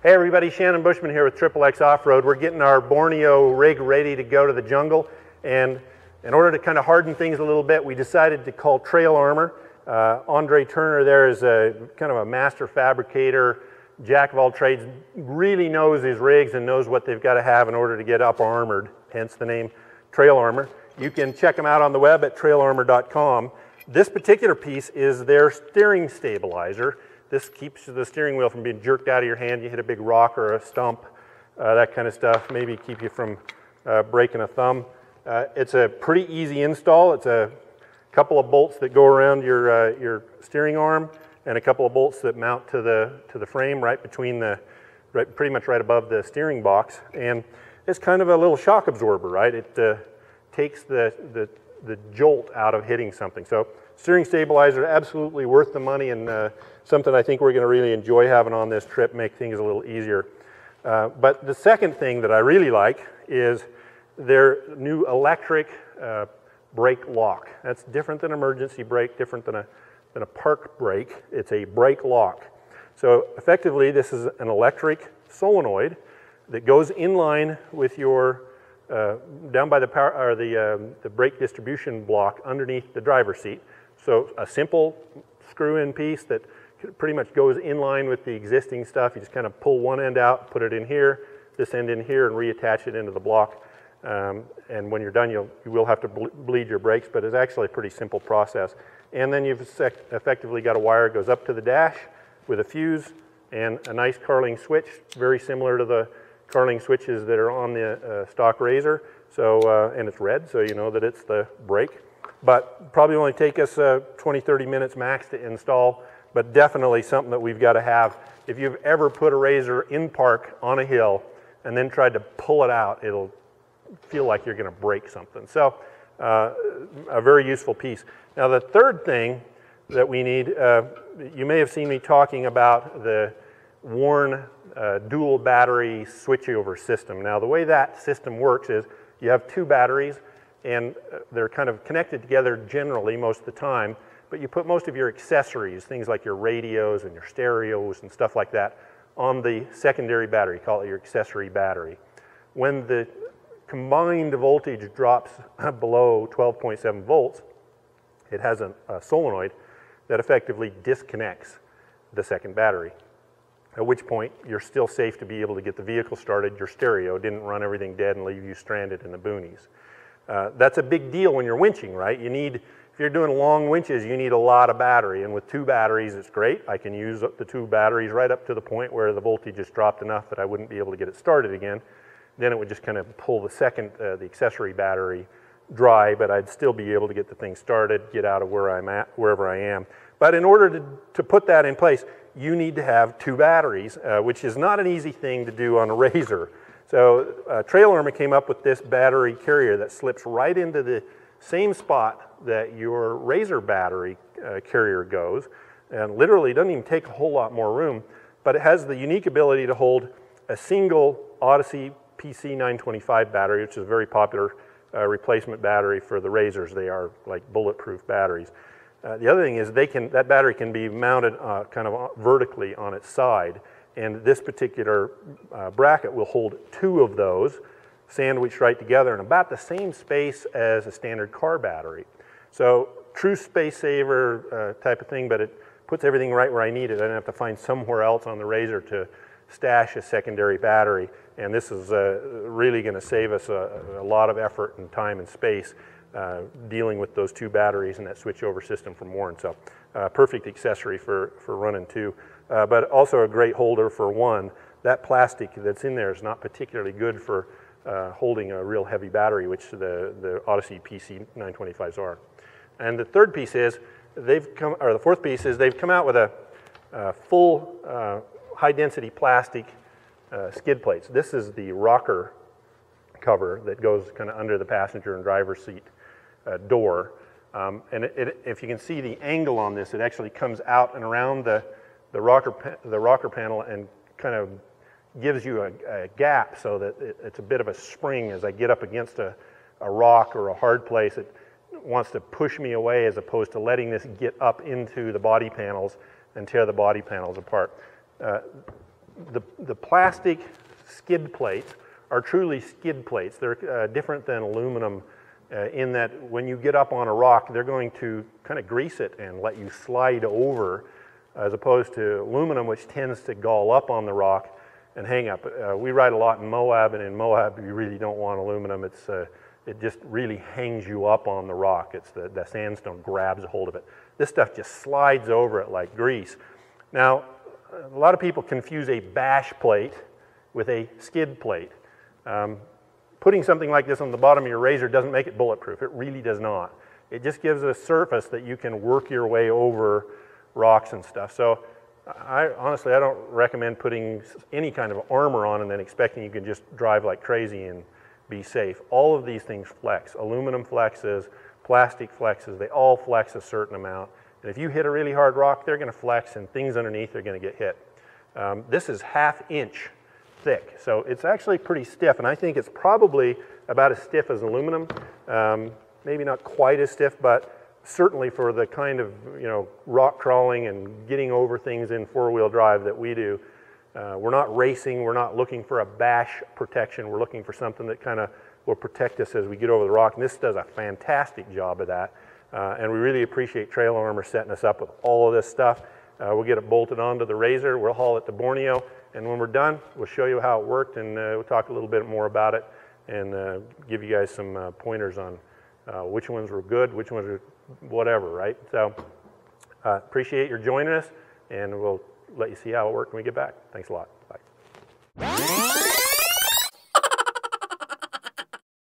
Hey everybody, Shannon Bushman here with XXX Off-Road. We're getting our Borneo rig ready to go to the jungle, and in order to kind of harden things a little bit, we decided to call TrailArmor. Andre Turner there is a kind of a master fabricator, jack of all trades, really knows his rigs and knows what they've got to have in order to get up armored, hence the name TrailArmor. You can check them out on the web at trailarmor.com. This particular piece is their steering stabilizer. This keeps the steering wheel from being jerked out of your hand. You hit a big rock or a stump, that kind of stuff, maybe keep you from breaking a thumb. It's a pretty easy install. It's a couple of bolts that go around your steering arm and a couple of bolts that mount to the frame right between pretty much right above the steering box. And it's kind of a little shock absorber, right? It takes the jolt out of hitting something. So steering stabilizer, absolutely worth the money, and something I think we're going to really enjoy having on this trip, make things a little easier. But the second thing that I really like is their new electric brake lock. That's different than emergency brake, different than a park brake. It's a brake lock. So effectively, this is an electric solenoid that goes in line with your down by the power or the brake distribution block underneath the driver's seat. So a simple screw-in piece that pretty much goes in line with the existing stuff. You just kind of pull one end out, put it in here, this end in here, and reattach it into the block. And when you're done, you will have to bleed your brakes, but it's actually a pretty simple process. And then you've effectively got a wire that goes up to the dash with a fuse and a nice Carling switch, very similar to the Carling switches that are on the stock RZR. So, and it's red, so you know that it's the brake. But probably only take us 20-30 minutes max to install, but definitely something that we've got to have. If you've ever put a RZR in park on a hill and then tried to pull it out, it'll feel like you're going to break something. So a very useful piece. Now the third thing that we need, you may have seen me talking about the Warn dual battery switchover system. Now the way that system works is you have two batteries, and they're kind of connected together generally most of the time, but you put most of your accessories, things like your radios and your stereos and stuff like that, on the secondary battery, call it your accessory battery. When the combined voltage drops below 12.7 volts, it has a solenoid that effectively disconnects the second battery, at which point you're still safe to be able to get the vehicle started. Your stereo didn't run everything dead and leave you stranded in the boonies. That's a big deal when you're winching, right? If you're doing long winches, you need a lot of battery, and with two batteries, it's great. I can use the two batteries right up to the point where the voltage just dropped enough that I wouldn't be able to get it started again. Then it would just kind of pull the accessory battery dry, but I'd still be able to get the thing started, get out of where I'm at, wherever I am. But in order to put that in place, you need to have two batteries, which is not an easy thing to do on a RZR. So TrailArmor came up with this battery carrier that slips right into the same spot that your RZR battery carrier goes, and literally doesn't even take a whole lot more room, but it has the unique ability to hold a single Odyssey PC925 battery, which is a very popular replacement battery for the RZRs. They are like bulletproof batteries. The other thing is that battery can be mounted kind of vertically on its side, and this particular bracket will hold two of those sandwiched right together in about the same space as a standard car battery. So true space saver type of thing, but it puts everything right where I need it. I don't have to find somewhere else on the RZR to stash a secondary battery, and this is really going to save us a lot of effort and time and space dealing with those two batteries and that switchover system from Warn. So perfect accessory for running two, but also a great holder for one. That plastic that's in there is not particularly good for holding a real heavy battery, which the Odyssey PC925s are. And the third piece is the fourth piece is they've come out with a full high-density plastic skid plates. This is the rocker cover that goes kind of under the passenger and driver's seat door. And if you can see the angle on this, it actually comes out and around the rocker panel and kind of gives you a gap so that it's a bit of a spring as I get up against a rock or a hard place. It wants to push me away as opposed to letting this get up into the body panels and tear the body panels apart. The plastic skid plates are truly skid plates. They're different than aluminum in that when you get up on a rock, they're going to kind of grease it and let you slide over, as opposed to aluminum, which tends to gall up on the rock and hang up. We ride a lot in Moab, and in Moab you really don't want aluminum. It just really hangs you up on the rock. It's the sandstone grabs a hold of it. This stuff just slides over it like grease. Now, a lot of people confuse a bash plate with a skid plate. Putting something like this on the bottom of your RZR doesn't make it bulletproof. It really does not. It just gives a surface that you can work your way over rocks and stuff. So honestly, I don't recommend putting any kind of armor on and then expecting you can just drive like crazy and be safe. All of these things flex. Aluminum flexes, plastic flexes, they all flex a certain amount. And if you hit a really hard rock, they're going to flex and things underneath are going to get hit. This is 1/2 inch thick, so it's actually pretty stiff, and I think it's probably about as stiff as aluminum. Maybe not quite as stiff, but certainly for the kind of rock crawling and getting over things in 4-wheel drive that we do. We're not racing, we're not looking for a bash protection, we're looking for something that kind of will protect us as we get over the rock, and this does a fantastic job of that. And we really appreciate TrailArmor setting us up with all of this stuff. We'll get it bolted onto the RZR, we'll haul it to Borneo, and when we're done, we'll show you how it worked, and we'll talk a little bit more about it and give you guys some pointers on which ones were good, which ones were whatever, right? So appreciate your joining us, and we'll let you see how it worked when we get back. Thanks a lot. Bye.